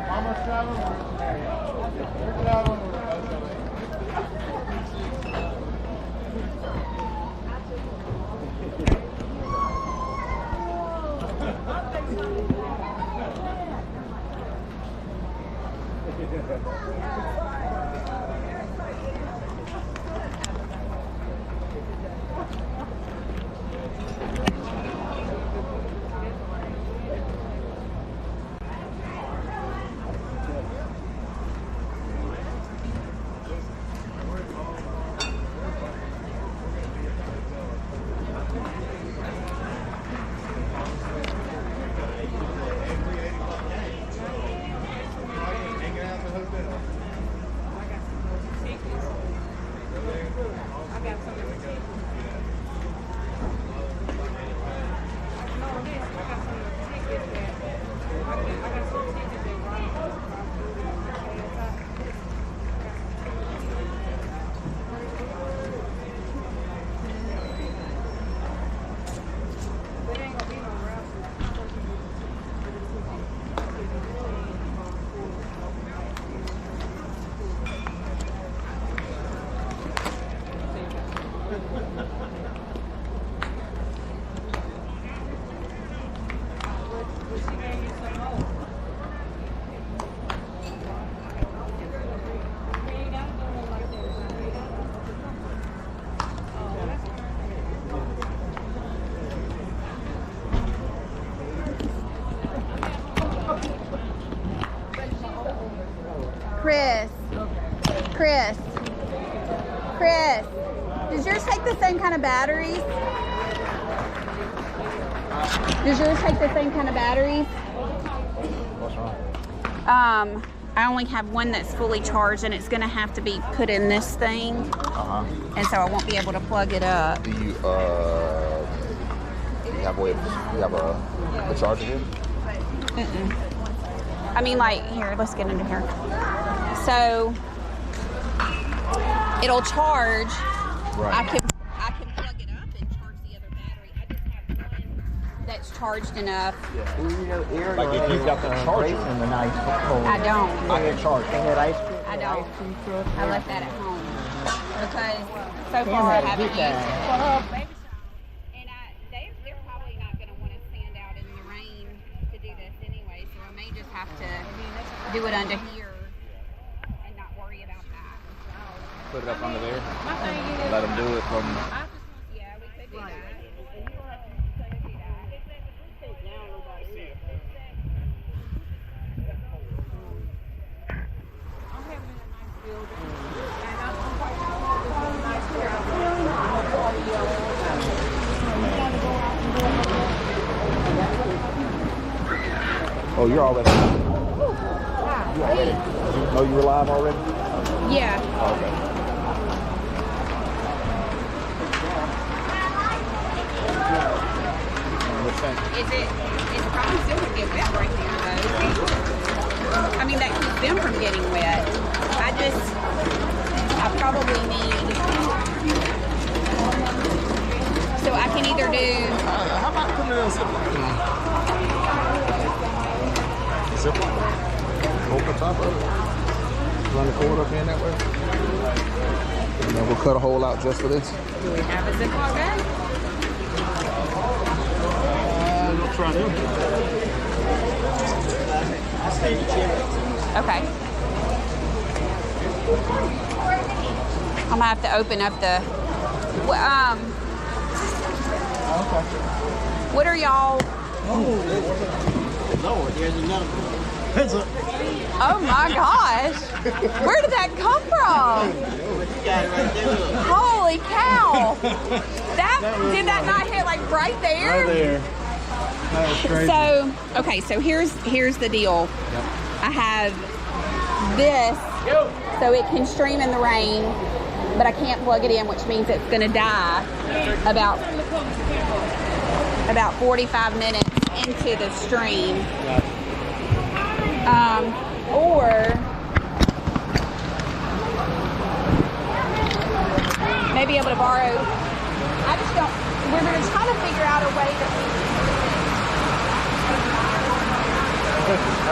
Mama's traveling. We're traveling. Chris, does yours take the same kind of batteries? Does yours take the same kind of batteries? What's wrong? I only have one that's fully charged, and it's going to have to be put in this thing. And so I won't be able to plug it up. Do you have a charger here? I mean, like, here, let's get into here. So it'll charge. Right. I can plug it up and charge the other battery. I just have one that's charged enough. Yeah. Like if you've got the charger. I don't. I can charge. I don't. I left that at home because so far I haven't used it. And they're probably not going to want to stand out in the rain to do this anyway, so I may just have to do it under here and not worry about that. Put it up under there. Let them do it from. Yeah, we could do that. Oh, you're already. Oh, you were live already? Yeah. Oh, okay. It's probably still going to get wet right there, though. I mean, that keeps them from getting wet. I probably need. So I can either do. How about putting it in zip line? Open the top of it. Run the cord up in that way. And then we'll cut a hole out just for this. Do we have a Ziploc bag? We'll try new. Okay. I'm gonna have to open up the. Okay. What are y'all? Lord, there's another one. Oh my gosh! Where did that come from? Holy cow! Did that not hit like right there? Right there. That was crazy. So okay, so here's the deal. Yep. I have this so it can stream in the rain, but I can't plug it in, which means it's gonna die about 45 minutes into the stream. Or maybe able to borrow. I just don't. We're going to try to figure out a way that we. Hopefully not.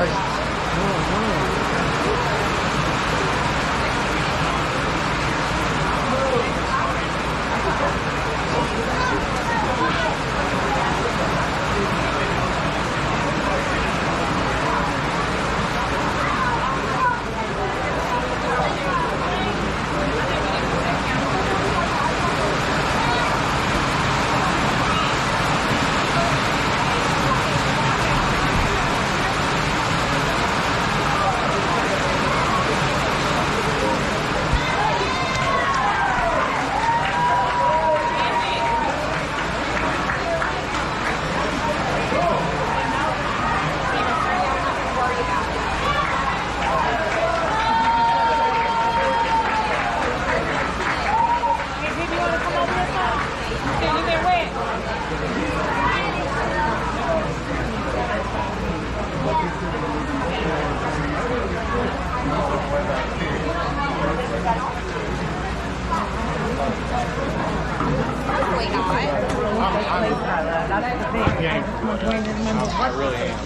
I really am.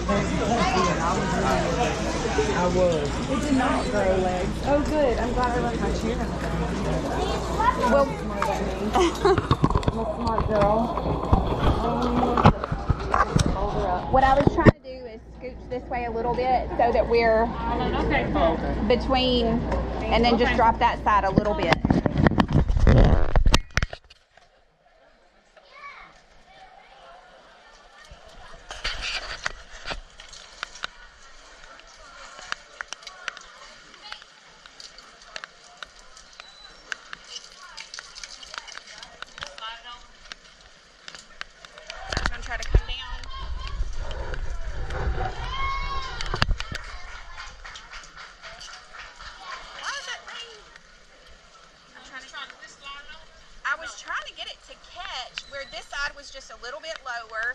I was. It did not grow legs. Oh, good. I'm glad I left my chair. Well, I'm a smart girl. Hold her up. what I was trying to do is scooch this way a little bit so that we're between, and then just drop that side a little bit. I'm gonna try to come down. Why is that ring? I was trying to get it to catch where this side was just a little bit lower.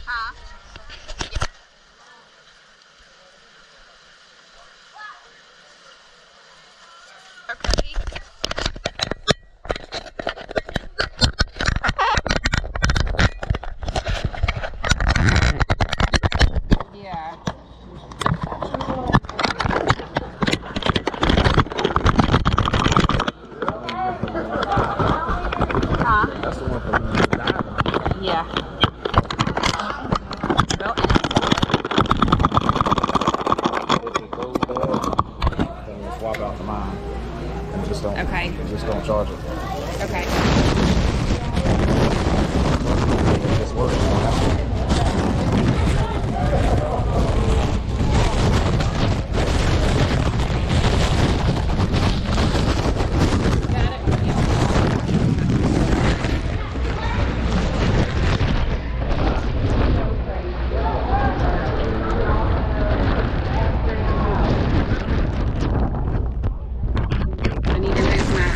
Huh? Okay. Yeah. Huh? That's the one from the dive. Yeah. Well, Close the door, and we'll swap out the mine. And just don't, Okay. just don't charge it. okay. It's working. I need to move my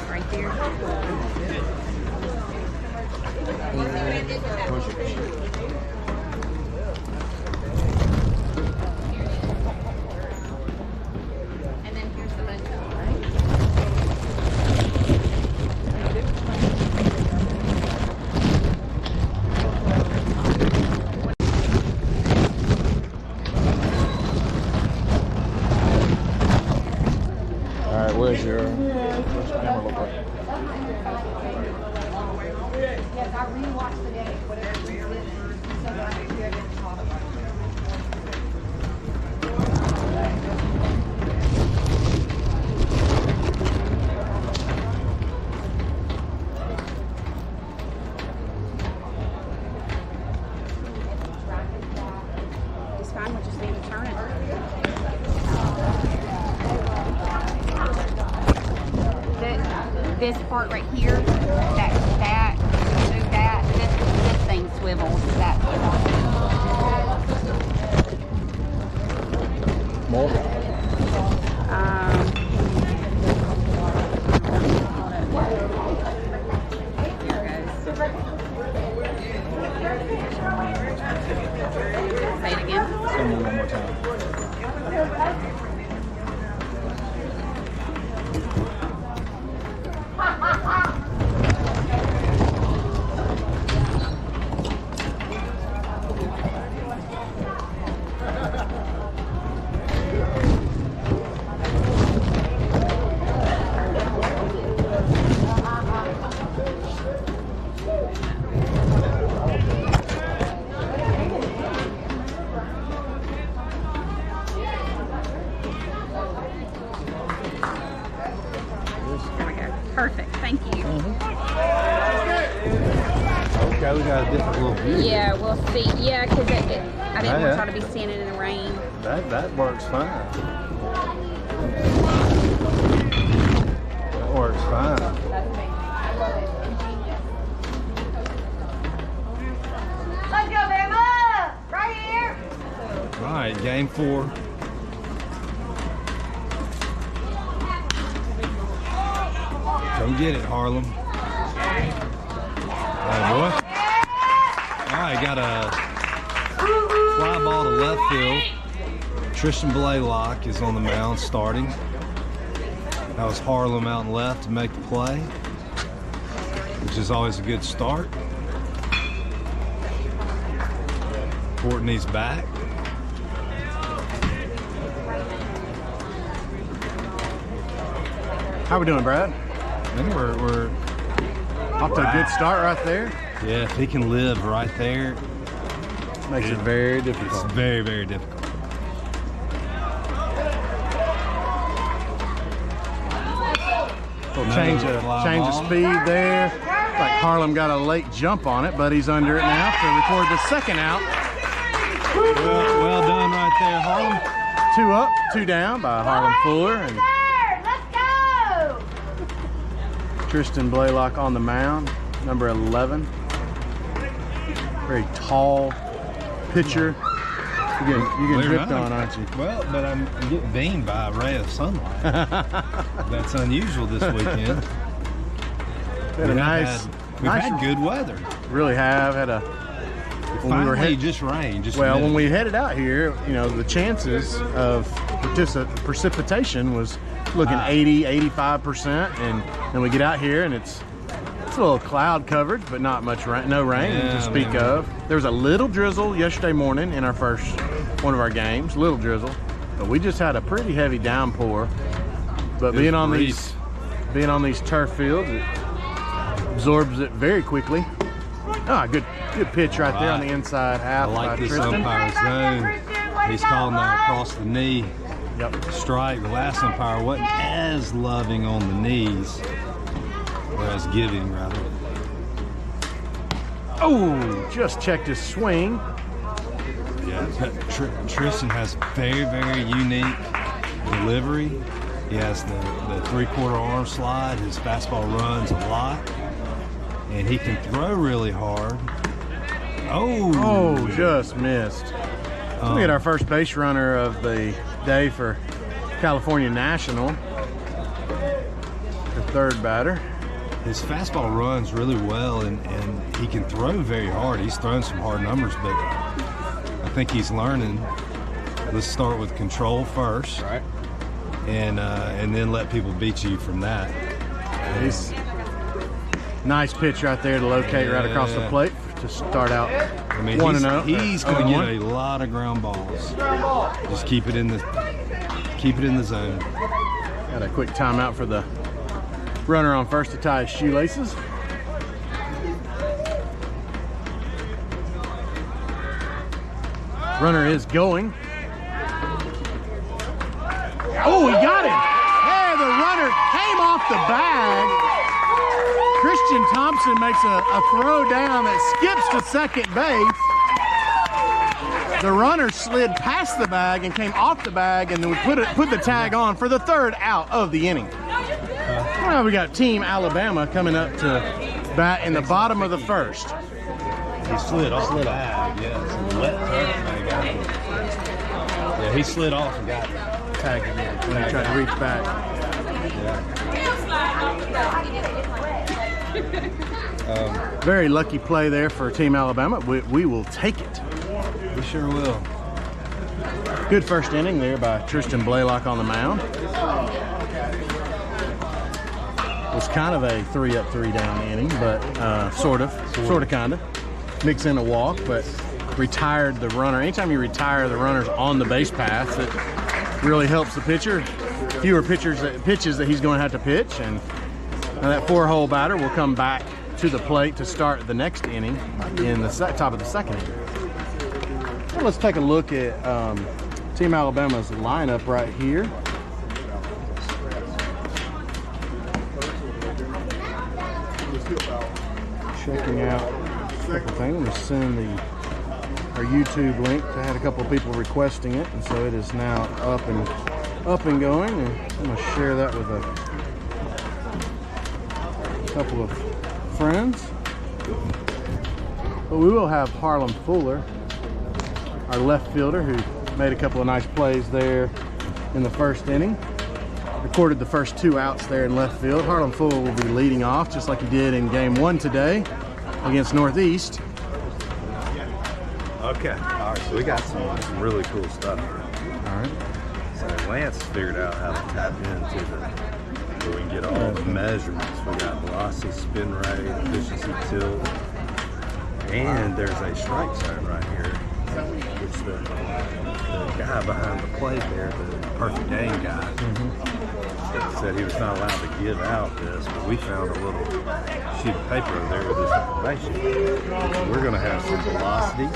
Right there. And then here's the hotel. All right, what's your camera look like? Yes, I rewatched the day, whatever you did, so that I could hear it talk. It's fine, we just need to turn it. This part right here, that, move that, this thing swivels, that. More? Say it again. Tell me one more time. There we go. Perfect. Thank you. Okay, we got a different little view. Yeah, we'll see. Yeah, because I didn't want y'all to be standing in the rain. That works fine. That works fine. Let's go, Bama! Right here! All right, game 4. Come get it, Harlem. Hey, boy. All right, got a fly ball to left field. Tristan Blaylock is on the mound starting. That was Harlem out and left to make the play, which is always a good start. Courtney's back. How we doing, Brad? And we're Off to a good start right there. yeah, if he can live right there, Makes it very it's difficult. very, very difficult. Little change Fly of ball. speed there. Like Harlem got a late jump on it, but he's under it now to record the second out. Well done right there, Harlem. 2 up, 2 down by Harlem Fuller and Let's go! Tristan Blaylock on the mound, number 11. Very tall pitcher. You get Clear dripped enough. on, aren't you? Well, but I'm getting beamed by a ray of sunlight. That's unusual this weekend. Had a nice, We've had good weather. really have had a. When we were Finally, head- just rain. Just Well, a when minute. we headed out here, you know, the chances of precipitation was looking 80, 85%, and then we get out here and it's a little cloud covered, but not much rain, no rain Yeah, to speak man. of. There was a little drizzle yesterday morning in our first one of our games, little drizzle, but we just had a pretty heavy downpour. But Good being on breeze. these turf fields, it absorbs it very quickly. Ah, good pitch right there on the inside I half like by this Tristan. umpire's zone. He's calling that across the knee Yep. strike. The last umpire wasn't as loving on the knees, or as giving rather. Oh, just checked his swing. Yeah, Tristan has very, very unique delivery. He has the three-quarter arm slide. His fastball runs a lot, and he can throw really hard. Oh, just missed. So we get our first base runner of the day for California National. The third batter. His fastball runs really well, and he can throw very hard. He's thrown some hard numbers, but I think he's learning. Let's start with control first, Right. and then let people beat you from that. He's nice pitch right there to locate right across the plate to start out. I mean, 1-0. he's going to get a lot of ground balls. Just keep it in the zone. Got a quick timeout for the runner on first to tie his shoelaces. Runner is going. Oh, he got him! Hey, the runner came off the bag. Christian Thompson makes a throw down that skips to second base. The runner slid past the bag and came off the bag, and then we put the tag on for the third out of the inning. Well, we got Team Alabama coming up to bat in the bottom of the first. He slid off the bag, yes. Yeah, he slid off and got tagged in there. When he tried to reach back. Very lucky play there for Team Alabama. We will take it. We sure will. Good first inning there by Tristan Blaylock on the mound. It was kind of a 3-up, 3-down inning, but sort of, kind of. Mix in a walk, but retired the runner. Anytime you retire the runners on the base paths, it really helps the pitcher. Fewer pitches that he's going to have to pitch, and now that 4-hole batter will come back to the plate to start the next inning in the top of the second inning. Well, let's take a look at Team Alabama's lineup right here. Checking out a couple things. I'm going to send our YouTube link. I had a couple of people requesting it, and so it is now up and going. And I'm going to share that with a couple of friends. But we will have Harlem Fuller, our left fielder, who made a couple of nice plays there in the first inning. Recorded the first 2 outs there in left field. Harlem Fuller will be leading off just like he did in game 1 today against Northeast. Okay, all right, so we got some really cool stuff here. All right. So Lance figured out how to tap into where we can get all the measurements. We got velocity, spin rate, efficiency, tilt, and there's a strike zone right here, which the guy behind the plate there, the Perfect Game guy, said he was not allowed to give out this, but we found a little sheet of paper over there with this information. We're going to have some velocities.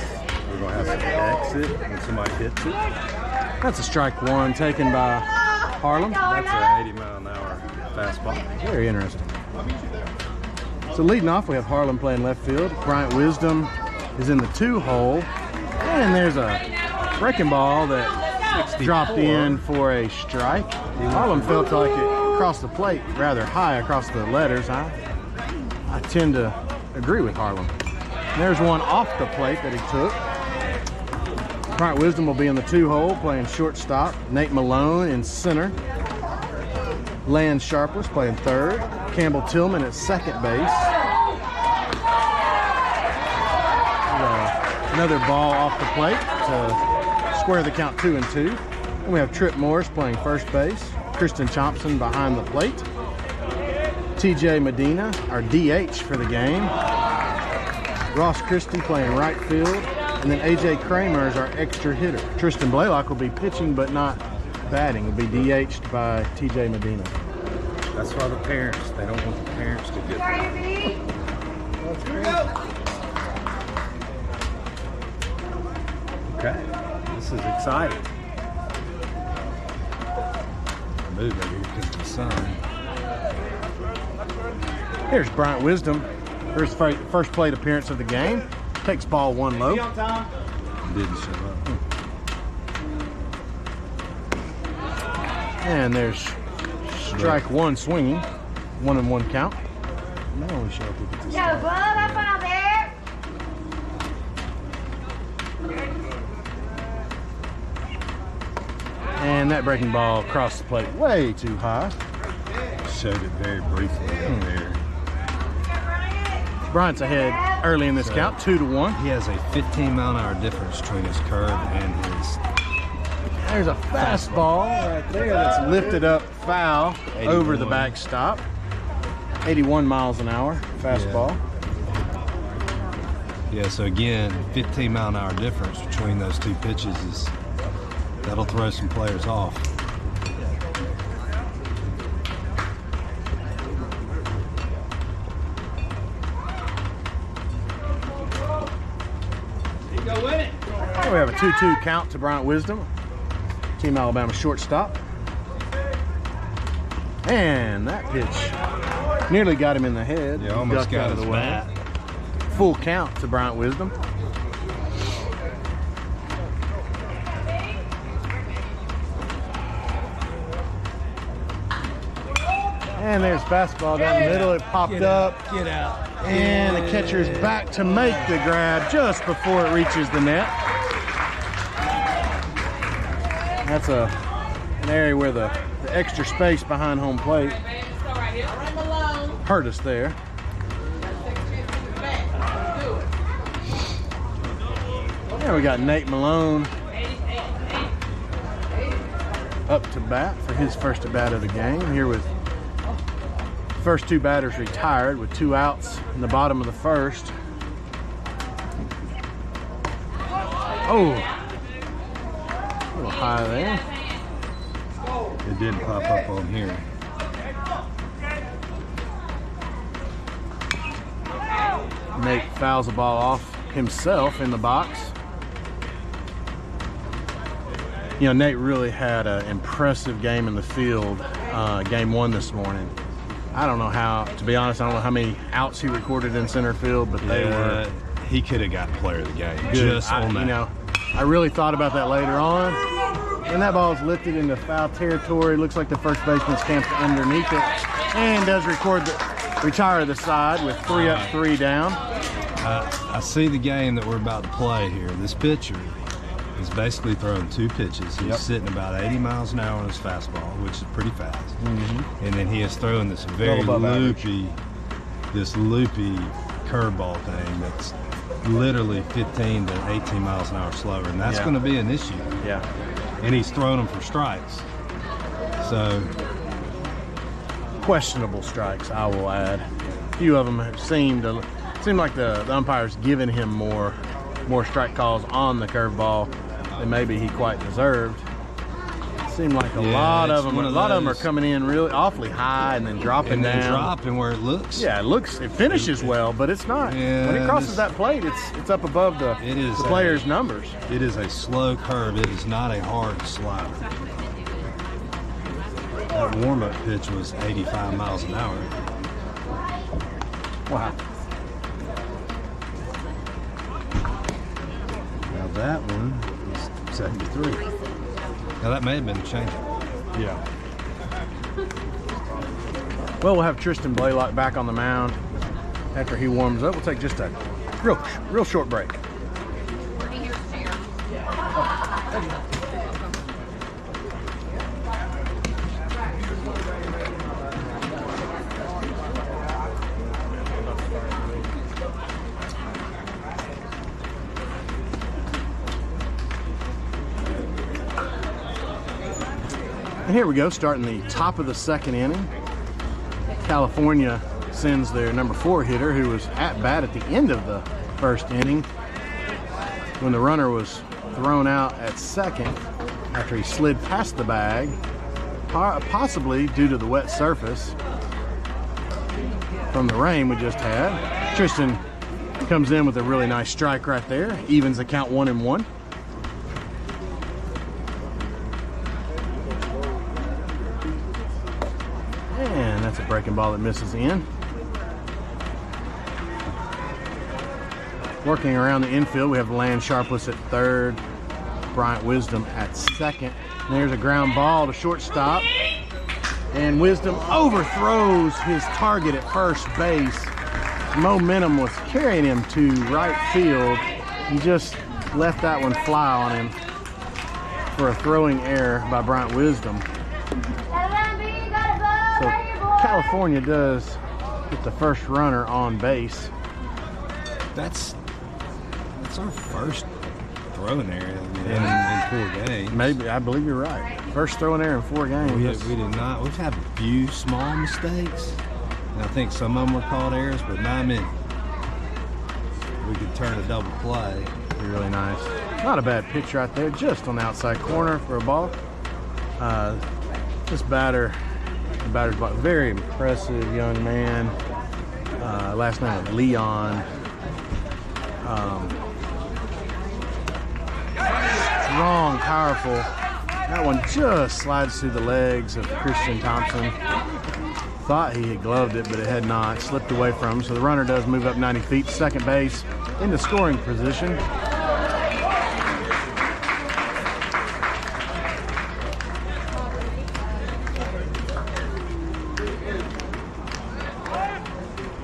We're going to have some exit when somebody hits it. That's a strike 1 taken by Harlem. That's an 80-mile-an-hour fastball. Very interesting. So leading off, we have Harlem playing left field. Bryant Wisdom is in the 2-hole. And there's a breaking ball that dropped in for a strike. Harlem felt like it crossed the plate rather high across the letters. I tend to agree with Harlem. And there's one off the plate that he took. Bryant Wisdom will be in the 2-hole playing shortstop. Nate Malone in center. Land Sharpless playing third. Campbell Tillman at second base. Another ball off the plate to square the count 2-2. And we have Trip Morris playing first base. Kristen Thompson behind the plate. TJ Medina, our DH for the game. Ross Christie playing right field. And then AJ Kramer is our extra hitter. Tristan Blaylock will be pitching but not batting. Will be DH'd by TJ Medina. That's why the parents, they don't want the parents to get there. Okay, this is exciting. Move maybe because of the sun. Here's Bryant Wisdom for his first plate appearance of the game. Takes ball 1 low. Didn't show up. And there's strike 1 swinging. 1-1 count. No, we show up with this. Yo, bud, up out there. And that breaking ball crossed the plate way too high. Showed it very briefly up there. Bryant's ahead early in this count, 2-1. He has a 15-mile-an-hour difference between his curve and his. There's a fastball right there that's lifted up foul over the 81. backstop. 81 miles an hour fastball. Yeah, so again, 15-mile-an-hour difference between those two pitches that'll throw some players off. We have a 2-2 count to Bryant Wisdom, Team Alabama shortstop. And that pitch nearly got him in the head. Yeah, almost Ducked got out of his the way. bat. Full count to Bryant Wisdom. And there's fastball down the middle. It popped up. Get out. And the catcher's back to make the grab just before it reaches the net. That's an area where the extra space behind home plate hurt us there. And we got Nate Malone up to bat for his first at bat of the game. Here with first 2 batters retired with 2 outs in the bottom of the first. Oh, a little high there. It didn't pop up on here. Nate fouls the ball off himself in the box. You know, Nate really had an impressive game in the field, game 1 this morning. I don't know how, to be honest, I don't know how many outs he recorded in center field, but they were He could have got player of the game good. just on that. You know, I really thought about that later on. And that ball is lifted into foul territory. Looks like the first baseman's camped underneath it, and does retire the side with 3 up, 3 down. I see the game that we're about to play here. This pitcher is basically throwing 2 pitches. He's sitting about 80 miles an hour on his fastball, which is pretty fast. And then he is throwing this very loopy curveball thing that's literally 15 to 18 miles an hour slower, and that's going to be an issue. Yeah. And he's throwing them for strikes. So Questionable strikes, I will add. A few of them have seemed like the umpire's giving him more strike calls on the curveball than maybe he quite deserved. It seemed like a lot of them are coming in really awfully high and then dropping down. Dropping where it looks. Yeah, it finishes well, but it's not. Yeah, when it crosses that plate, it's up above the player's numbers. It is a slow curve. It is not a hard slider. That warm-up pitch was 85 miles an hour. Wow. Now that one is 73. Now that may have been a changeup. Yeah. Well, we'll have Tristan Blaylock back on the mound after he warms up. We'll take just a real short break. And here we go, starting the top of the second inning. California sends their number 4 hitter, who was at bat at the end of the first inning when the runner was thrown out at second after he slid past the bag, possibly due to the wet surface from the rain we just had. Tristan comes in with a really nice strike right there, evens the count 1-1. And that's a breaking ball that misses in. Working around the infield, we have Land Sharpless at third, Bryant Wisdom at second. And there's a ground ball to shortstop. And Wisdom overthrows his target at first base. Momentum was carrying him to right field. He just left that one fly on him for a throwing error by Bryant Wisdom. So California does get the first runner on base. That's our first throwing error in 4 games. Maybe, I believe you're right. First throwing error in 4 games. We did not. We've had a few small mistakes. And I think some of them were called errors, but not many. We could turn a double play. Really nice. Not a bad pitch right there, just on the outside corner for a ball. This batter's very impressive young man. Last name is Leon. Strong, powerful. That one just slides through the legs of Christian Thompson. Thought he had gloved it, but it had not. Slipped away from him. So the runner does move up 90 feet to second base into scoring position.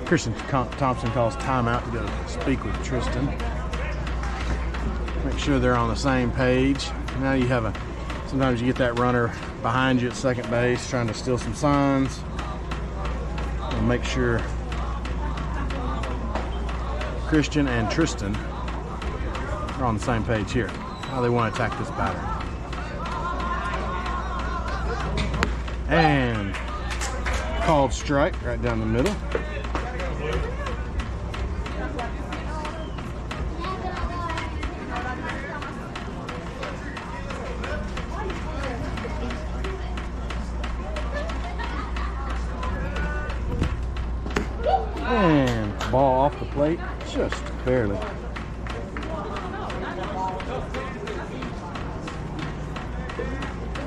Christian Thompson calls timeout to go speak with Tristan. Make sure they're on the same page. Now you have sometimes you get that runner behind you at second base trying to steal some signs. And make sure Christian and Tristan are on the same page here. How they want to attack this batter. And called strike right down the middle. And ball off the plate, just barely.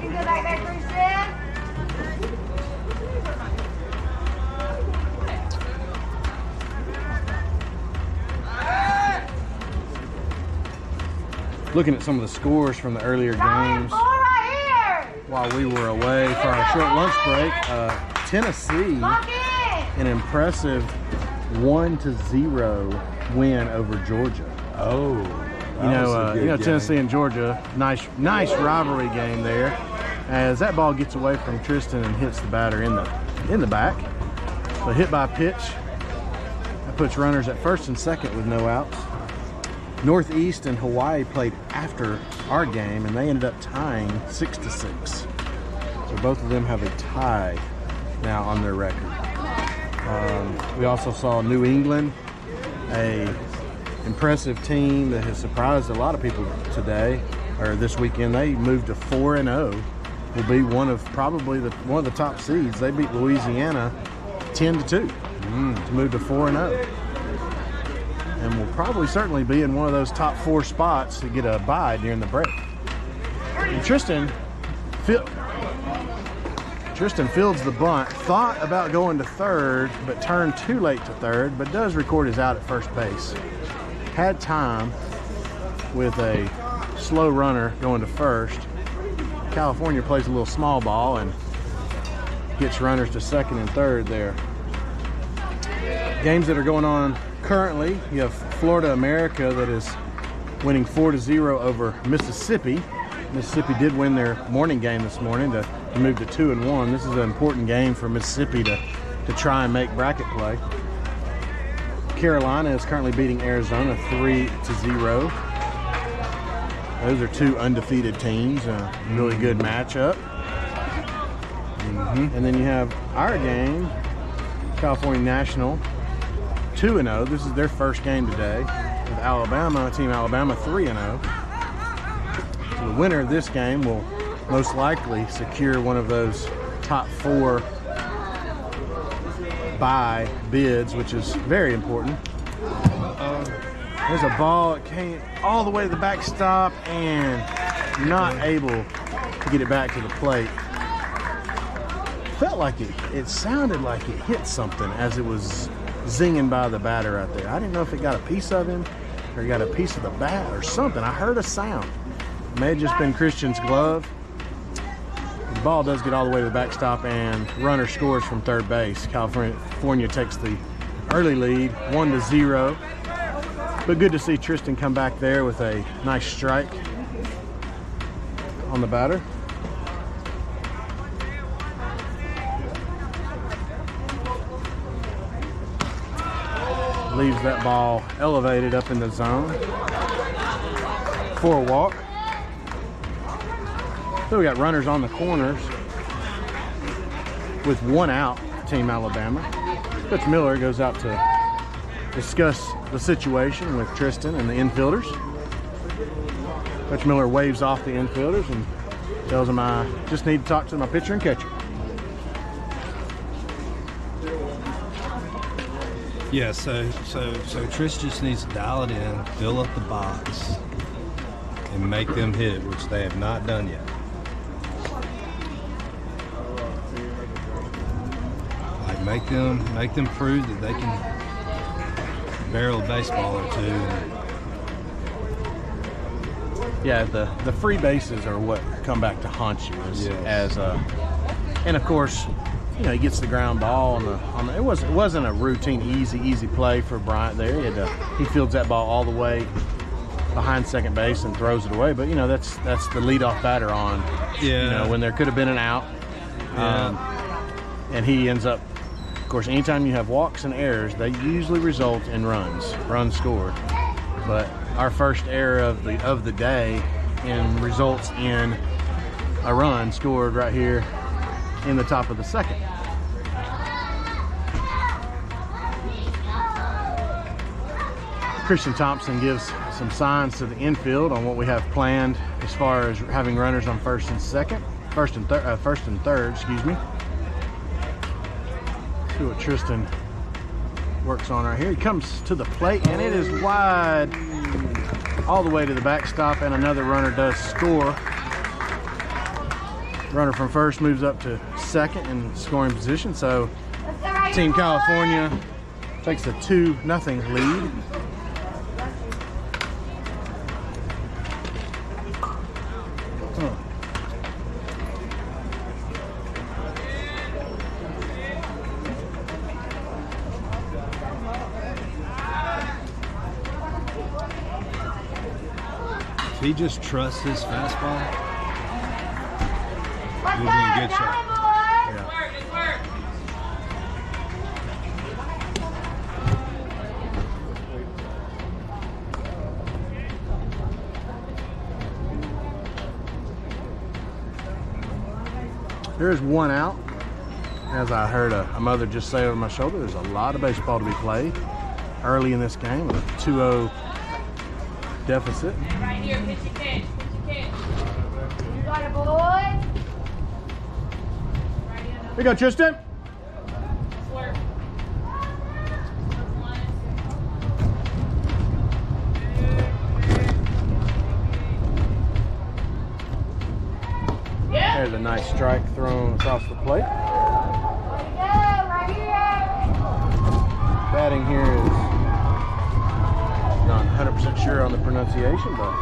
You go back there, Christian. Looking at some of the scores from the earlier games while we were away for our short lunch break, Tennessee, an impressive 1-0 win over Georgia. Oh, You know, Tennessee and Georgia, nice rivalry game there. As that ball gets away from Tristan and hits the batter in the back. So hit by pitch. That puts runners at first and second with no outs. Northeast and Hawaii played after our game, and they ended up tying 6-6. So both of them have a tie now on their record. We also saw New England, a impressive team that has surprised a lot of people today, or this weekend. They moved to 4-0. Will be one of the top seeds. They beat Louisiana 10-2 to move to 4-0. And will probably certainly be in one of those top 4 spots to get a bye during the break. And Tristan fields the bunt, thought about going to third, but turned too late to third, but does record his out at first base. Had time with a slow runner going to first. California plays a little small ball and gets runners to second and third there. Games that are going on currently, you have Florida America that is winning 4-0 over Mississippi. Mississippi did win their morning game this morning to move to 2-1. This is an important game for Mississippi to try and make bracket play. Carolina is currently beating Arizona 3-0. Those are 2 undefeated teams. A really good matchup. And then you have our game, California National, 2-0. This is their first game today with Alabama, Team Alabama 3-0. So the winner of this game will most likely secure one of those top 4 bye bids, which is very important. There's a ball that came all the way to the backstop and not able to get it back to the plate. Felt like it sounded like it hit something as it was zinging by the batter out there. I didn't know if it got a piece of him or he got a piece of the bat or something. I heard a sound. It may have just been Christian's glove. The ball does get all the way to the backstop, and runner scores from third base. California takes the early lead, 1-0. But good to see Tristan come back there with a nice strike on the batter. Leaves that ball elevated up in the zone for a walk. So we got runners on the corners with 1 out, Team Alabama. Coach Miller goes out to discuss the situation with Tristan and the infielders. Coach Miller waves off the infielders and tells them, I just need to talk to my pitcher and catcher. Yeah, so Trish just needs to dial it in, fill up the box, and make them hit, which they have not done yet. Like make them prove that they can barrel a baseball or two. Yeah, the free bases are what come back to haunt you and of course, you know, he gets the ground ball on the it wasn't a routine easy play for Bryant there. He fields that ball all the way behind second base and throws it away. But you know, that's the leadoff batter on. Yeah. You know, when there could have been an out. And he ends up, of course, anytime you have walks and errors, they usually result in runs scored. But our first error of the day results in a run scored right here in the top of the second. Christian Thompson gives some signs to the infield on what we have planned as far as having runners on first and third, excuse me. See what Tristan works on right here. He comes to the plate and it is wide all the way to the backstop, and another runner does score. Runner from first moves up to second in scoring position, so Team California takes a 2-0 lead. If he just trusts his fastball, he'll be in good shape. There's 1 out. As I heard a mother just say over my shoulder, there's a lot of baseball to be played early in this game with a 2-0 deficit. Right here, pitch your catch. You got it, boy. Here we go, Tristan. There's a nice strike thrown across the plate. Right here. Batting here is not 100% sure on the pronunciation, but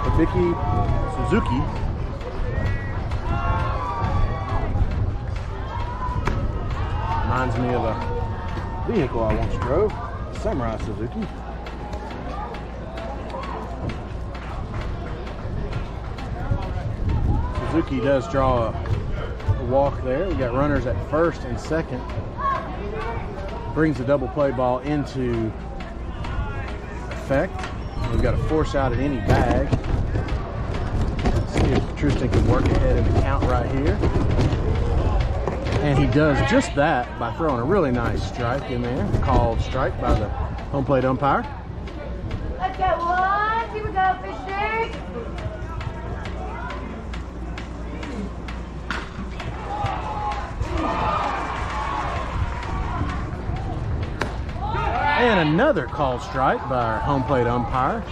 Hibiki Suzuki. Reminds me of a vehicle I once drove, Samurai Suzuki. Suzuki does draw a walk there. We got runners at first and second. Brings the double play ball into effect. We've got a force out at any bag. Let's see if Tristan can work ahead in the count right here. And he does just that by throwing a really nice strike in there. Called strike by the home plate umpire. Let's go, one. Here we go, Fisher. And another called strike by our home plate umpire,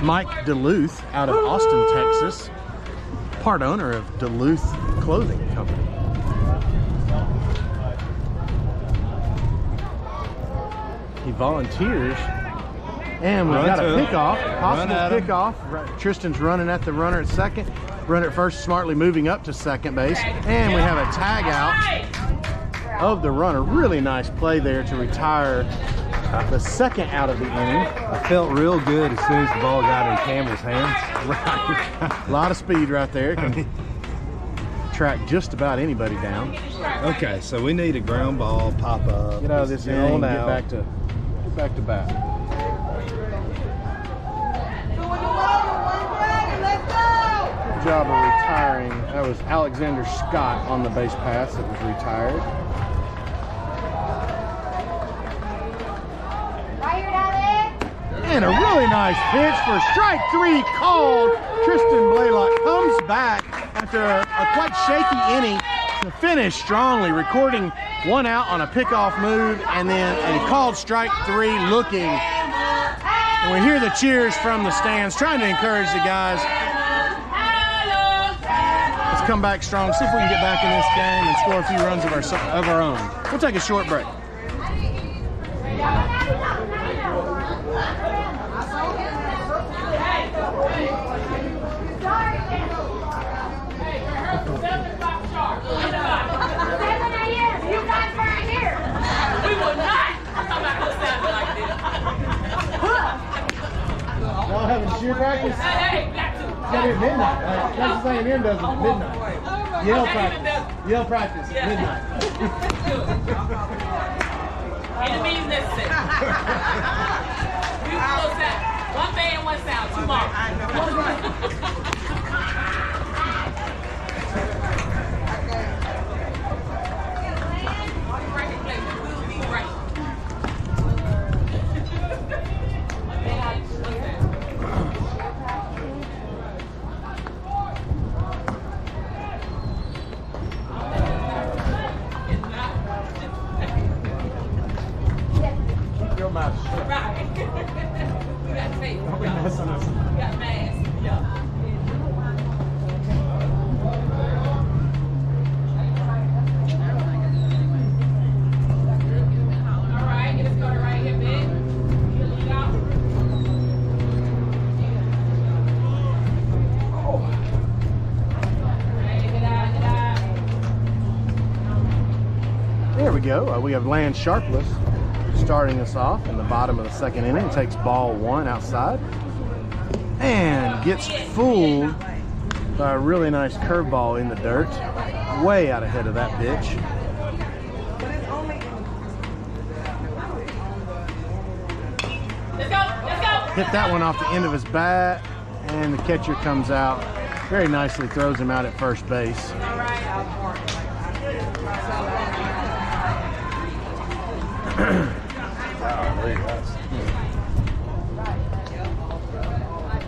Mike Duluth out of Austin, Texas, part owner of Duluth Clothing Company. He volunteers And we Run got a to it. pickoff, possible Run at him. pickoff. Tristan's running at the runner at second. Runner at first, smartly moving up to second base. And we have a tag out of the runner. Really nice play there to retire the second out of the inning. I felt real good as soon as the ball got in Campbell's hands. A lot of speed right there. Can track just about anybody down. Okay, so we need a ground ball pop up. Get out of this Get inning on and get out. back to bat. Good job of retiring. That was Alexander Scott on the base pass that was retired. Right here, Daddy. And a really nice pitch for strike 3 called. Tristan Blaylock comes back after a quite shaky inning to finish strongly, recording 1 out on a pickoff move and then a called strike 3 looking. And we hear the cheers from the stands trying to encourage the guys. Let's come back strong, see if we can get back in this game and score a few runs of our own. We'll take a short break. Y'all having cheer practice? It's gonna be at midnight. Texas A&M does it at midnight. Yell practice at midnight. Any means necessary. We close that. One band, one sound. Tomorrow. Your mouth shut. Right. We got faith. Don't be messing us. We got masks. Yeah. All right, get us started right here, big. Lead out. Hey, get out, get out. There we go. We have Lance Sharpless starting us off in the bottom of the second inning. Takes ball 1 outside and gets fooled by a really nice curveball in the dirt. Way out ahead of that pitch. Let's go, let's go. Hit that one off the end of his bat, and the catcher comes out. Very nicely throws him out at first base. All right.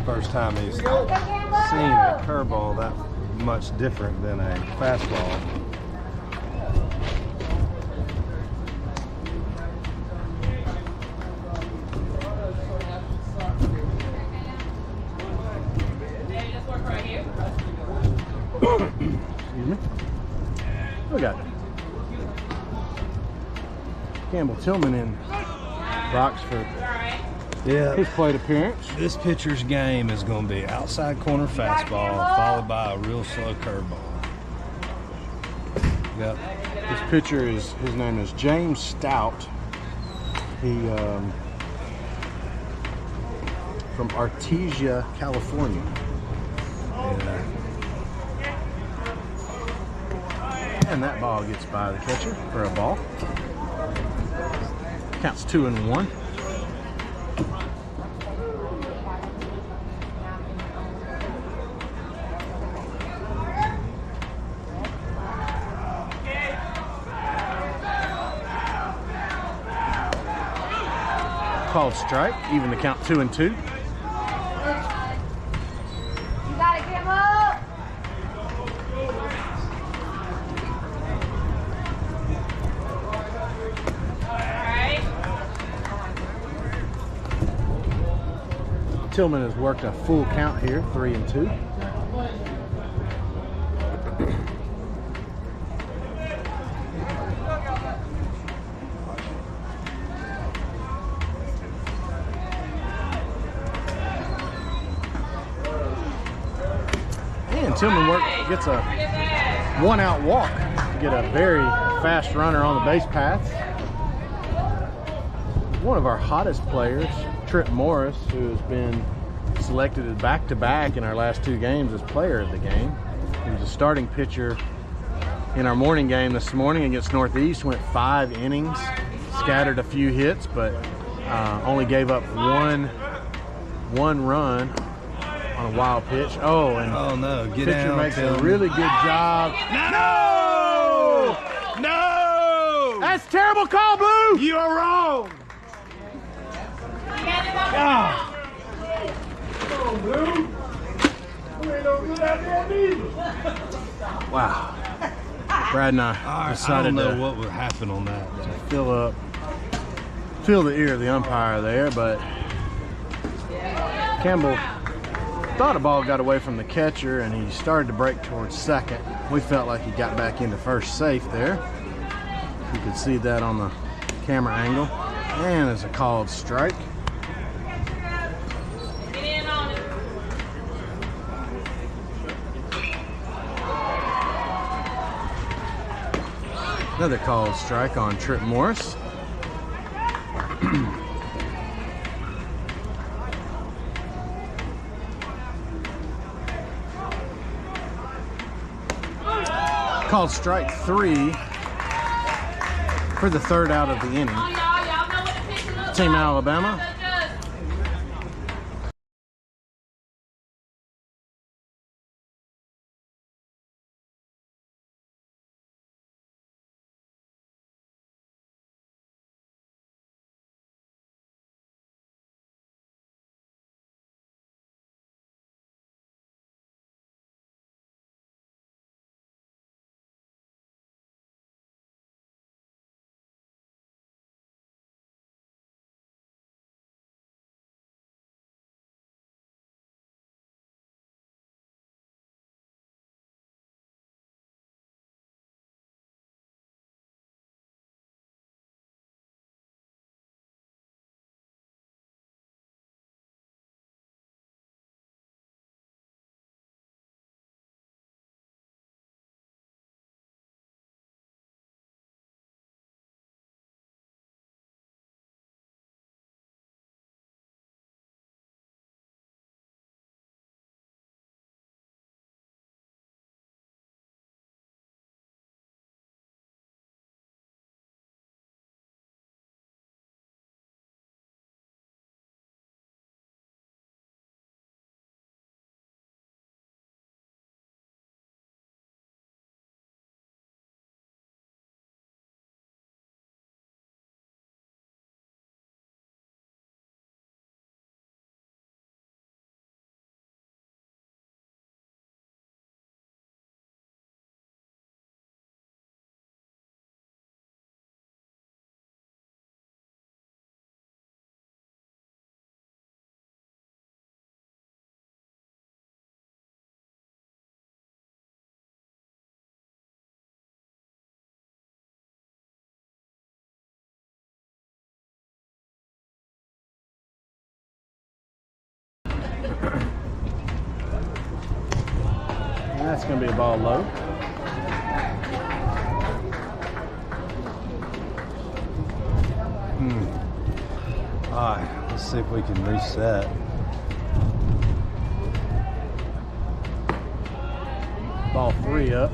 First time he's seen a curveball that much different than a fastball. Hey, let's work right here. Excuse me. We got Campbell Tillman in box for All right. Yeah. his plate appearance. This pitcher's game is going to be outside corner fastball followed by a real slow curveball. Yep. This pitcher his name is James Stout. He from Artesia, California. Yeah. And that ball gets by the catcher for a ball. Counts 2-1. Called strike, even the count 2-2. You gotta get him up. All right. Tillman has worked a full count here, 3-2. Tillman gets a 1-out walk to get a very fast runner on the base paths. One of our hottest players, Trip Morris, who has been selected as back-to-back in our last 2 games as player of the game. He was a starting pitcher in our morning game this morning against Northeast, went 5 innings, scattered a few hits, but only gave up one run on a wild pitch. Oh, and no, get pitcher down, makes a Tillman. really good job. No! No! That's a terrible call, Blue! You are wrong! Wow. Brad and I I decided don't know to what would happen on that. feel the ear of the umpire there, but Campbell thought a ball got away from the catcher and he started to break towards second. We felt like he got back into first safe there. You could see that on the camera angle. And it's a called strike. Get in on it. Another called strike on Trip Morris. Called strike 3 for the 3rd out of the inning. Come on, y'all. Y'all know what the picture looks Team like. Alabama. That's going to be a ball low. All right, let's see if we can reset. Ball 3 up.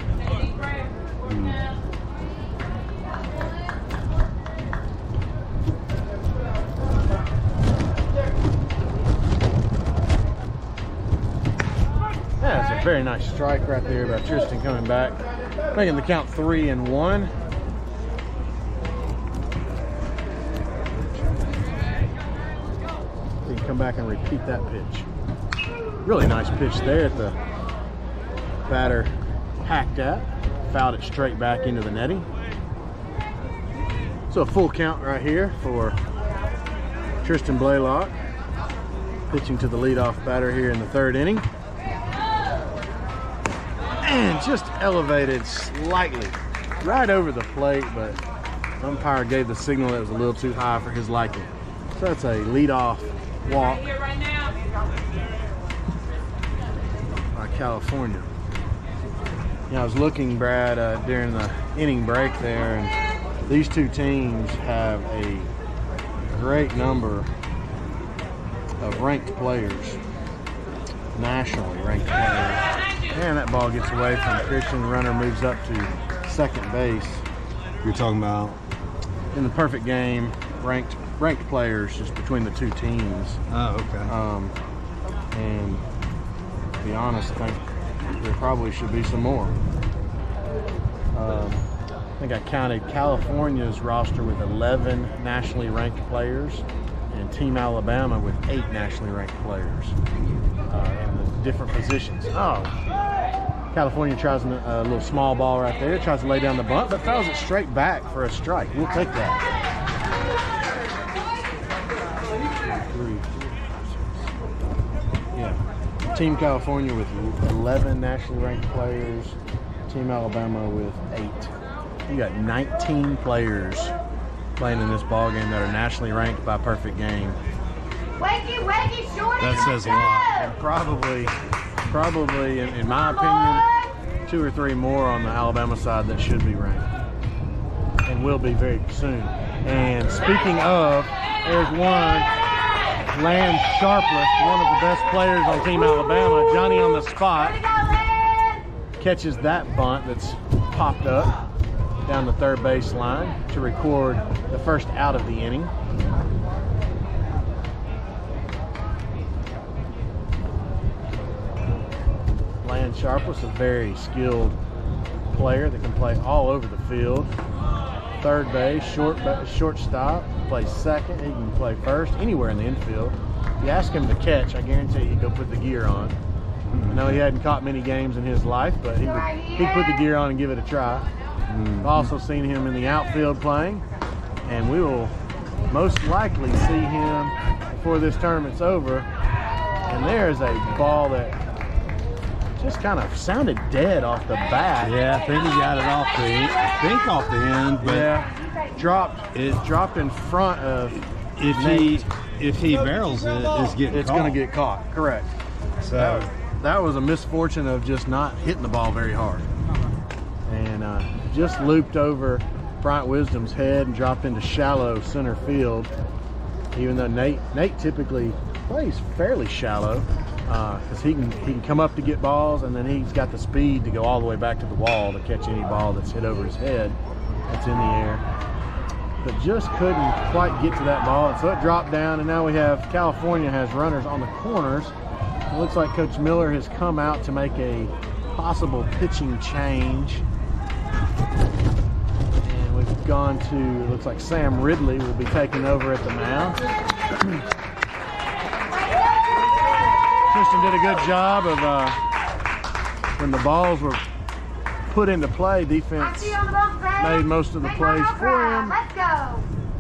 That's a very nice strike right there by Tristan coming back, making the count 3-1. He can come back and repeat that pitch. Really nice pitch there at the batter hacked at, fouled it straight back into the netting. So a full count right here for Tristan Blaylock, pitching to the leadoff batter here in the 3rd inning. And just elevated slightly right over the plate, but the umpire gave the signal that it was a little too high for his liking. So that's a leadoff walk Here right now. by California. You know, I was looking, Brad, during the inning break there, and these two teams have a great number of ranked players, nationally ranked players. And that ball gets away from Christian. The runner moves up to second base. You're talking about In the perfect game, ranked players just between the two teams. Oh, okay. And to be honest, I think there probably should be some more. I think I counted California's roster with 11 nationally ranked players and Team Alabama with 8 nationally ranked players in the different positions. Oh, California tries a little small ball right there, tries to lay down the bunt, but throws it straight back for a strike. We'll take that. 3, 4, 5, 6. Yeah. Team California with 11 nationally ranked players, Team Alabama with 8. You got 19 players playing in this ball game that are nationally ranked by perfect game. Wakey, shorty. That says a lot. And probably in my opinion, 2 or 3 more on the Alabama side that should be ranked and will be very soon. And speaking of, there's one, Lance Sharpless, one of the best players on Team Alabama. Johnny on the spot catches that bunt that's popped up down the third base line to record the first out of the inning. Lance Sharpless, a very skilled player that can play all over the field. Third base, shortstop, plays second, he can play first, anywhere in the infield. If you ask him to catch, I guarantee he'd go put the gear on. I know he hadn't caught many games in his life, but he'd put the gear on and give it a try. I've also seen him in the outfield playing, and we will most likely see him before this tournament's over. And there's a ball that just kind of sounded dead off the bat. Yeah, I think he got it off the end, but yeah, dropped in front of. If he barrels it, it's going to get caught. Correct. So that was a misfortune of just not hitting the ball very hard, and just looped over Bryant Wisdom's head and dropped into shallow center field. Even though Nate typically plays fairly shallow, because he can come up to get balls, and then he's got the speed to go all the way back to the wall to catch any ball that's hit over his head that's in the air. But just couldn't quite get to that ball, and so it dropped down, and now we have California has runners on the corners. It looks like Coach Miller has come out to make a possible pitching change. And we've gone to, it looks like Sam Ridley will be taking over at the mound. Tristan did a good job of, when the balls were put into play, defense made most of the plays for him.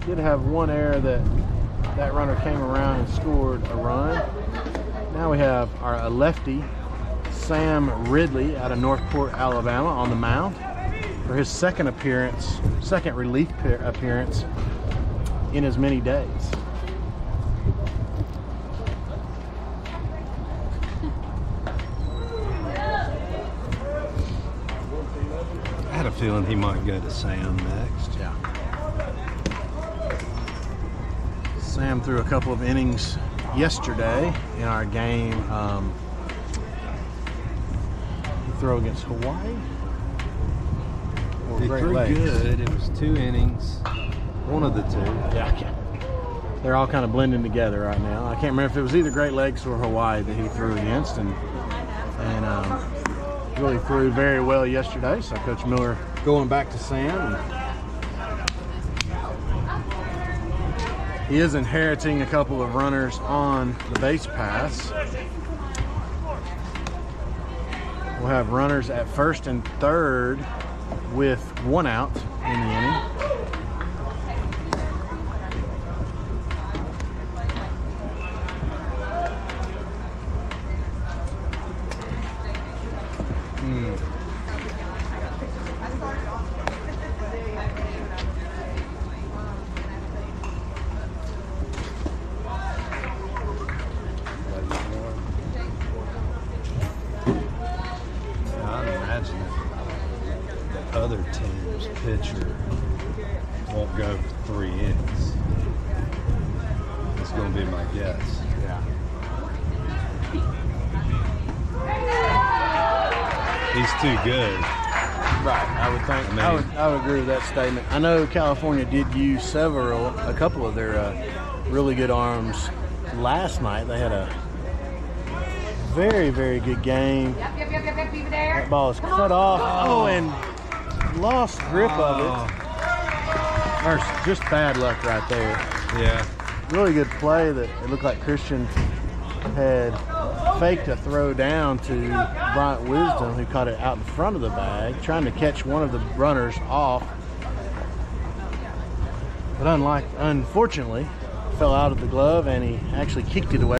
Did have one error that runner came around and scored a run. Now we have a lefty, Sam Ridley out of Northport, Alabama, on the mound for his second relief appearance in as many days. I had a feeling he might go to Sam next. Yeah. Sam threw a couple of innings yesterday in our game. He threw against Hawaii. He threw good. It was 2 innings. One of the 2. Yeah, they're all kind of blending together right now. I can't remember if it was either Great Lakes or Hawaii that he threw against, and really threw very well yesterday. So Coach Miller going back to Sam. He is inheriting a couple of runners on the base pass. We'll have runners at first and third with 1 out in the inning. I'd imagine it. pitcher won't go for 3 innings. That's going to be my guess. Yeah. He's too good. Right, I would think. I mean- I would agree with that statement. I know California did use a couple of their really good arms last night. They had a very, very good game. That ball is cut off. Oh, and lost grip of it. Or just bad luck right there. Yeah. Really good play that it looked like Christian had faked a throw down to Bryant Wisdom, who caught it out in front of the bag, trying to catch one of the runners off. But unfortunately, fell out of the glove and he actually kicked it away.